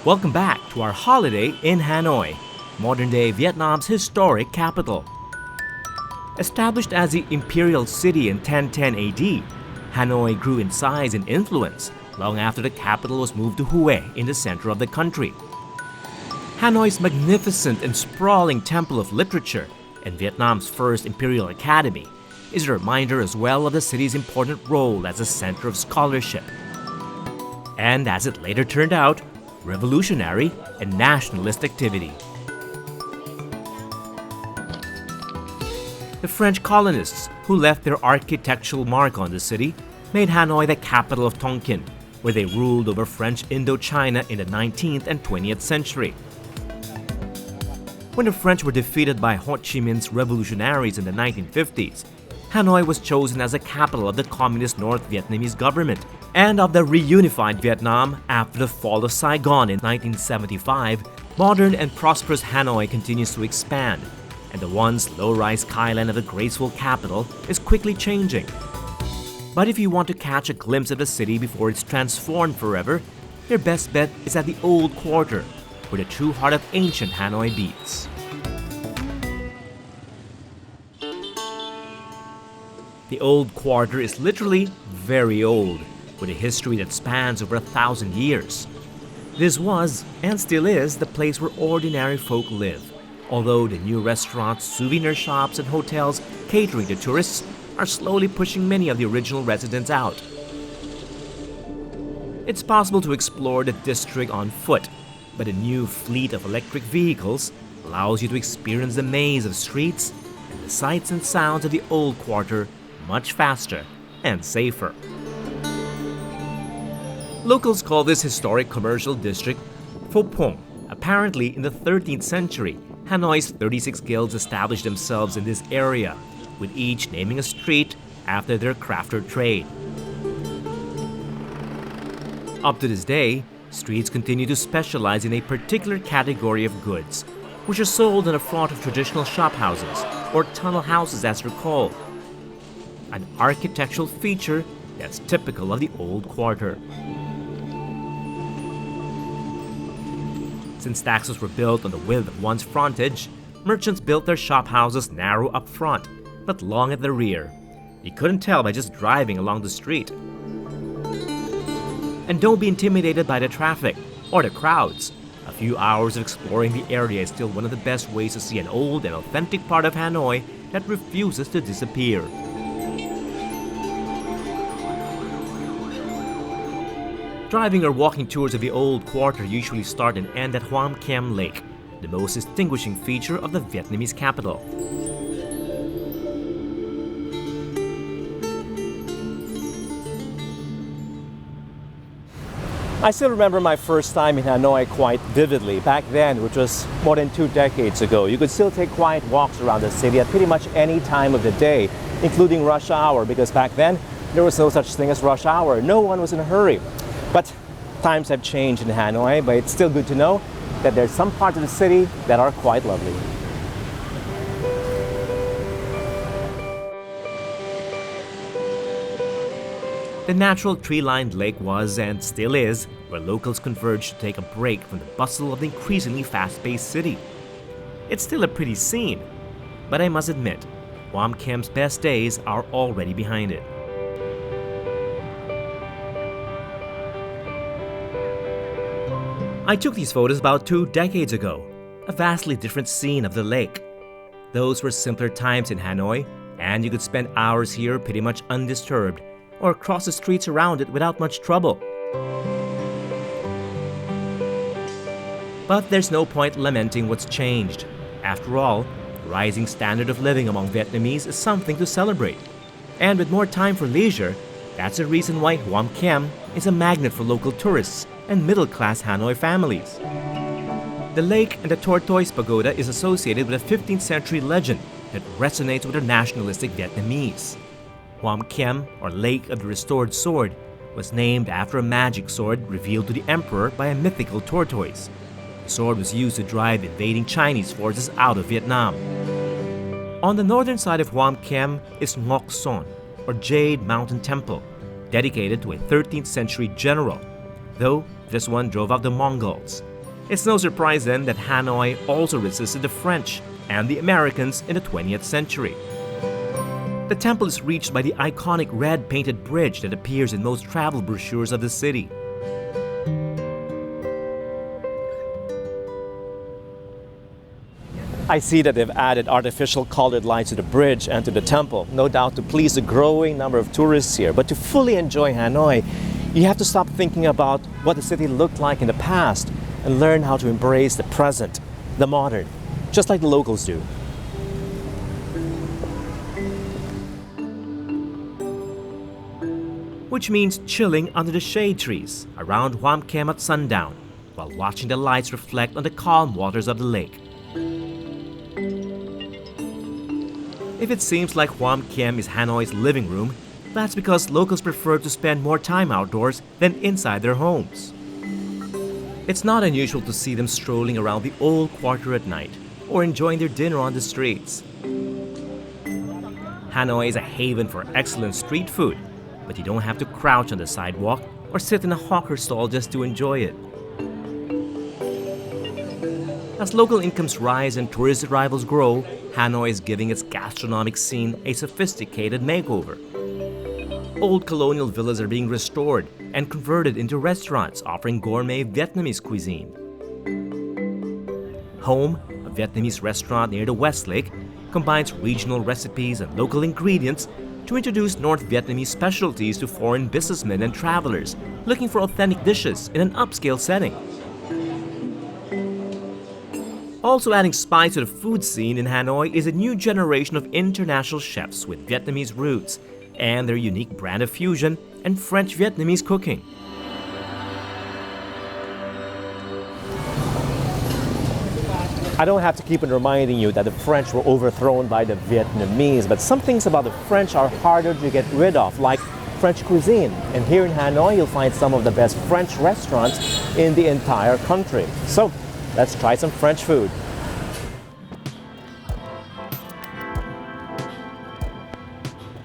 Welcome back to our holiday in Hanoi, modern-day Vietnam's historic capital. Established as the imperial city in 1010 AD, Hanoi grew in size and influence long after the capital was moved to Hue in the center of the country. Hanoi's magnificent and sprawling temple of literature and Vietnam's first imperial academy is a reminder as well of the city's important role as a center of scholarship. And as it later turned out, revolutionary and nationalist activity. The French colonists who left their architectural mark on the city made Hanoi the capital of Tonkin, where they ruled over French Indochina in the 19th and 20th century. When the French were defeated by Ho Chi Minh's revolutionaries in the 1950s, Hanoi was chosen as the capital of the Communist North Vietnamese government and of the reunified Vietnam after the fall of Saigon in 1975. Modern and prosperous Hanoi continues to expand, and the once low-rise skyline of the graceful capital is quickly changing. But if you want to catch a glimpse of the city before it's transformed forever, your best bet is at the Old Quarter, where the true heart of ancient Hanoi beats. The Old Quarter is literally very old, with a history that spans over 1,000 years. This was, and still is, the place where ordinary folk live, although the new restaurants, souvenir shops, and hotels catering to tourists are slowly pushing many of the original residents out. It's possible to explore the district on foot, but a new fleet of electric vehicles allows you to experience the maze of streets and the sights and sounds of the Old Quarter much faster and safer. Locals call this historic commercial district Pho Phong. Apparently, in the 13th century, Hanoi's 36 guilds established themselves in this area, with each naming a street after their craft or trade. Up to this day, streets continue to specialize in a particular category of goods, which are sold in the front of traditional shop houses, or tunnel houses as they're called, an architectural feature that's typical of the Old Quarter. Since taxis were built on the width of one's frontage, merchants built their shop houses narrow up front, but long at the rear. You couldn't tell by just driving along the street. And don't be intimidated by the traffic or the crowds. A few hours of exploring the area is still one of the best ways to see an old and authentic part of Hanoi that refuses to disappear. Driving or walking tours of the Old Quarter usually start and end at Hoam Kiem Lake, the most distinguishing feature of the Vietnamese capital. I still remember my first time in Hanoi quite vividly. Back then, which was more than 2 decades ago, you could still take quiet walks around the city at pretty much any time of the day, including rush hour, because back then there was no such thing as rush hour. No one was in a hurry. But times have changed in Hanoi, but it's still good to know that there's some parts of the city that are quite lovely. The natural tree-lined lake was, and still is, where locals converge to take a break from the bustle of the increasingly fast-paced city. It's still a pretty scene, but I must admit, Hoam Kiem's best days are already behind it. I took these photos about 2 decades ago, a vastly different scene of the lake. Those were simpler times in Hanoi, and you could spend hours here pretty much undisturbed, or cross the streets around it without much trouble. But there's no point lamenting what's changed. After all, the rising standard of living among Vietnamese is something to celebrate. And with more time for leisure, that's a reason why Hoam Kiem is a magnet for local tourists and middle-class Hanoi families. The lake and the Tortoise Pagoda is associated with a 15th century legend that resonates with the nationalistic Vietnamese. Hoam Kiem, or Lake of the Restored Sword, was named after a magic sword revealed to the emperor by a mythical tortoise. The sword was used to drive invading Chinese forces out of Vietnam. On the northern side of Hoam Kiem is Ngoc Son, or Jade Mountain Temple, dedicated to a 13th century general, though this one drove out the Mongols. It's no surprise then that Hanoi also resisted the French and the Americans in the 20th century. The temple is reached by the iconic red painted bridge that appears in most travel brochures of the city. I see that they've added artificial colored lights to the bridge and to the temple, no doubt to please the growing number of tourists here. But to fully enjoy Hanoi, you have to stop thinking about what the city looked like in the past and learn how to embrace the present, the modern, just like the locals do. Which means chilling under the shade trees around Hwam Kem at sundown while watching the lights reflect on the calm waters of the lake. If it seems like Hwam Kem is Hanoi's living room, that's because locals prefer to spend more time outdoors than inside their homes. It's not unusual to see them strolling around the old quarter at night or enjoying their dinner on the streets. Hanoi is a haven for excellent street food, but you don't have to crouch on the sidewalk or sit in a hawker stall just to enjoy it. As local incomes rise and tourist arrivals grow, Hanoi is giving its gastronomic scene a sophisticated makeover. Old colonial villas are being restored and converted into restaurants offering gourmet Vietnamese cuisine. Home, a Vietnamese restaurant near the West Lake, combines regional recipes and local ingredients to introduce North Vietnamese specialties to foreign businessmen and travelers looking for authentic dishes in an upscale setting. Also adding spice to the food scene in Hanoi is a new generation of international chefs with Vietnamese roots and their unique brand of fusion and French-Vietnamese cooking. I don't have to keep on reminding you that the French were overthrown by the Vietnamese, but some things about the French are harder to get rid of, like French cuisine. And here in Hanoi, you'll find some of the best French restaurants in the entire country. So, let's try some French food.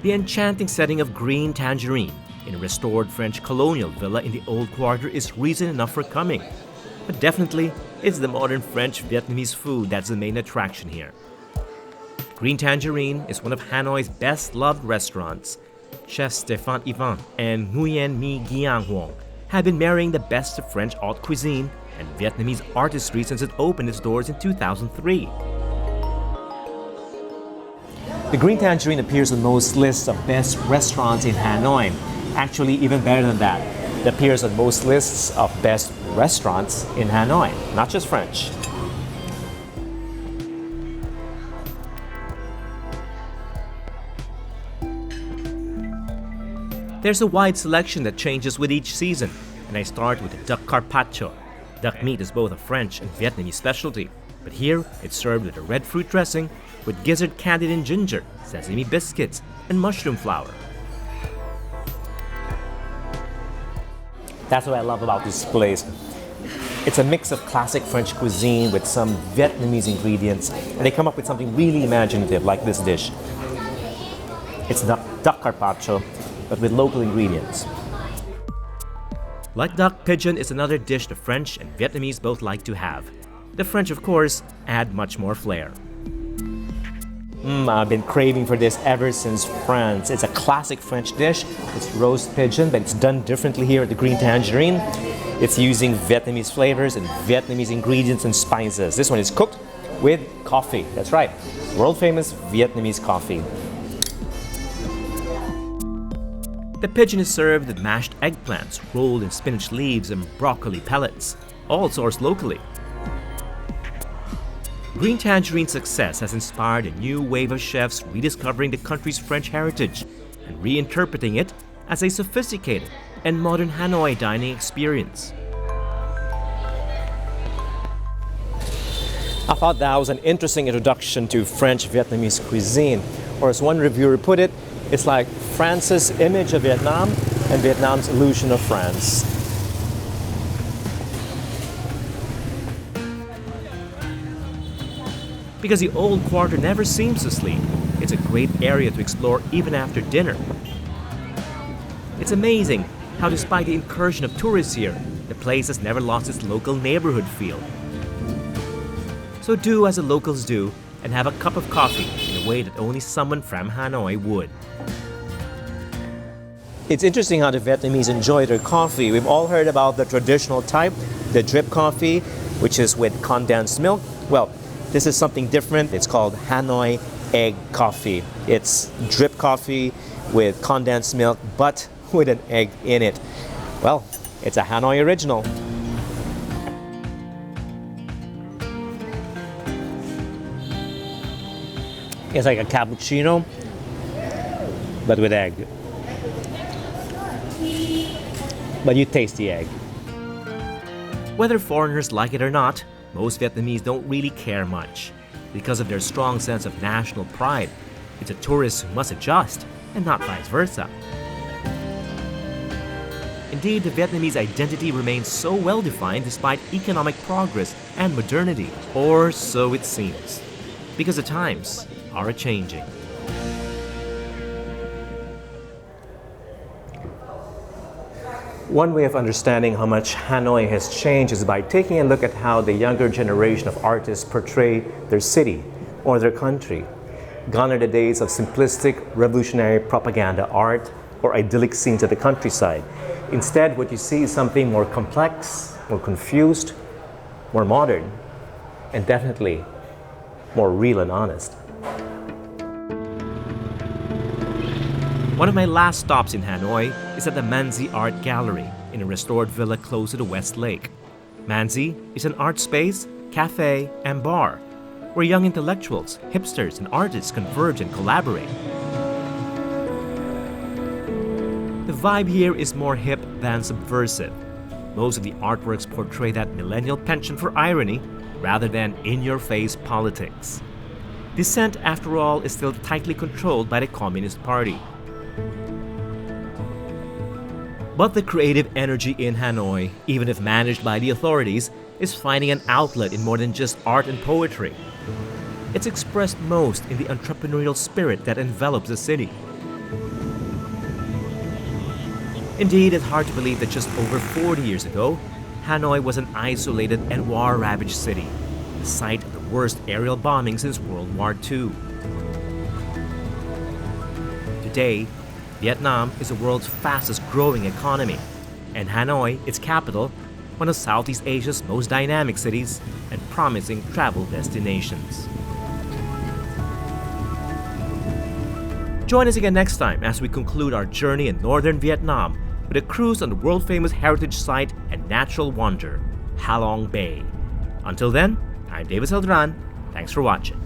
The enchanting setting of Green Tangerine in a restored French colonial villa in the Old Quarter is reason enough for coming. But definitely, it's the modern French-Vietnamese food that's the main attraction here. Green Tangerine is one of Hanoi's best-loved restaurants. Chefs Stéphane Yvan and Nguyen My Giang Huong have been marrying the best of French haute cuisine and Vietnamese artistry since it opened its doors in 2003. The Green Tangerine appears on most lists of best restaurants in Hanoi. Actually, even better than that, it appears on most lists of best restaurants in Hanoi, not just French. There's a wide selection that changes with each season, and I start with the duck carpaccio. Duck meat is both a French and Vietnamese specialty, but here it's served with a red fruit dressing with gizzard candied in ginger, sesame biscuits, and mushroom flour. That's what I love about this place. It's a mix of classic French cuisine with some Vietnamese ingredients, and they come up with something really imaginative like this dish. It's duck carpaccio, but with local ingredients. Like duck, pigeon is another dish the French and Vietnamese both like to have. The French, of course, add much more flair. I've been craving for this ever since France. It's a classic French dish. It's roast pigeon, but it's done differently here at the Green Tangerine. It's using Vietnamese flavors and Vietnamese ingredients and spices. This one is cooked with coffee. That's right, world famous Vietnamese coffee. The pigeon is served with mashed eggplants rolled in spinach leaves and broccoli pellets, all sourced locally. Green Tangerine's success has inspired a new wave of chefs rediscovering the country's French heritage and reinterpreting it as a sophisticated and modern Hanoi dining experience. I thought that was an interesting introduction to French-Vietnamese cuisine, or as one reviewer put it, it's like France's image of Vietnam and Vietnam's illusion of France. Because the Old Quarter never seems to sleep, it's a great area to explore even after dinner. It's amazing how despite the incursion of tourists here, the place has never lost its local neighborhood feel. So do as the locals do and have a cup of coffee in a way that only someone from Hanoi would. It's interesting how the Vietnamese enjoy their coffee. We've all heard about the traditional type, the drip coffee, which is with condensed milk. Well, this is something different. It's called Hanoi egg coffee. It's drip coffee with condensed milk, but with an egg in it. Well, it's a Hanoi original. It's like a cappuccino, but with egg. But you taste the egg. Whether foreigners like it or not, most Vietnamese don't really care much. Because of their strong sense of national pride, it's a tourist who must adjust, and not vice versa. Indeed, the Vietnamese identity remains so well defined despite economic progress and modernity, or so it seems. Because the times are a-changing. One way of understanding how much Hanoi has changed is by taking a look at how the younger generation of artists portray their city or their country. Gone are the days of simplistic, revolutionary propaganda art or idyllic scenes at the countryside. Instead, what you see is something more complex, more confused, more modern, and definitely more real and honest. One of my last stops in Hanoi is at the Manzi Art Gallery in a restored villa close to the West Lake. Manzi is an art space, cafe, and bar where young intellectuals, hipsters, and artists converge and collaborate. The vibe here is more hip than subversive. Most of the artworks portray that millennial penchant for irony rather than in-your-face politics. Dissent, after all, is still tightly controlled by the Communist Party. But the creative energy in Hanoi, even if managed by the authorities, is finding an outlet in more than just art and poetry. It's expressed most in the entrepreneurial spirit that envelops the city. Indeed, it's hard to believe that just over 40 years ago, Hanoi was an isolated and war-ravaged city, the site of the worst aerial bombing since World War II. Today, Vietnam is the world's fastest growing economy, and Hanoi, its capital, one of Southeast Asia's most dynamic cities and promising travel destinations. Join us again next time as we conclude our journey in northern Vietnam with a cruise on the world-famous heritage site and natural wonder, Ha Long Bay. Until then, I'm David Celdran. Thanks for watching.